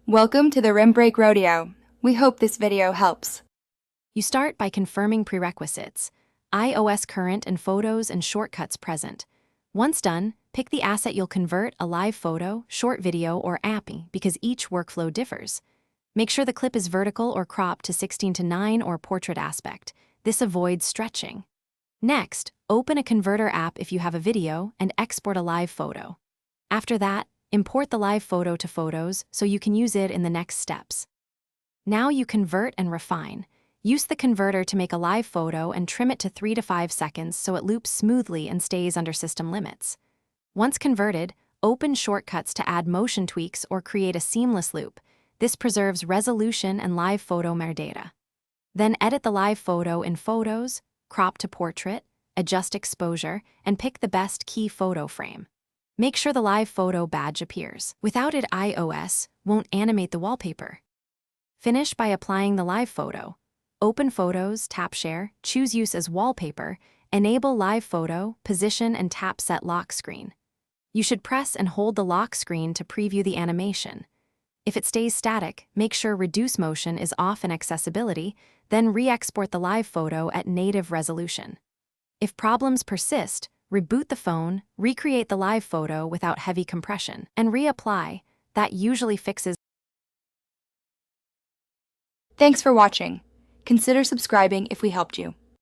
Welcome to the Rim Break Rodeo. We hope this video helps. You start by confirming prerequisites, iOS current and photos and shortcuts present. Once done, pick the asset you'll convert, a live photo, short video, or API, because each workflow differs. Make sure the clip is vertical or cropped to 16:9 or portrait aspect. This avoids stretching. Next, open a converter app if you have a video and export a live photo. After that, import the live photo to Photos so you can use it in the next steps. Now you convert and refine. Use the converter to make a live photo and trim it to 3 to 5 seconds so it loops smoothly and stays under system limits. Once converted, open shortcuts to add motion tweaks or create a seamless loop. This preserves resolution and live photo metadata. Then edit the live photo in Photos, crop to portrait, adjust exposure, and pick the best key photo frame. Make sure the live photo badge appears. Without it, iOS won't animate the wallpaper. Finish by applying the live photo. Open Photos, tap Share, choose Use as Wallpaper, enable Live Photo, position and tap Set Lock Screen. You should press and hold the lock screen to preview the animation. If it stays static, make sure Reduce Motion is off in Accessibility, then re-export the live photo at native resolution. If problems persist, reboot the phone, recreate the live photo without heavy compression, and reapply. That usually fixes. Thanks for watching. Consider subscribing if we helped you.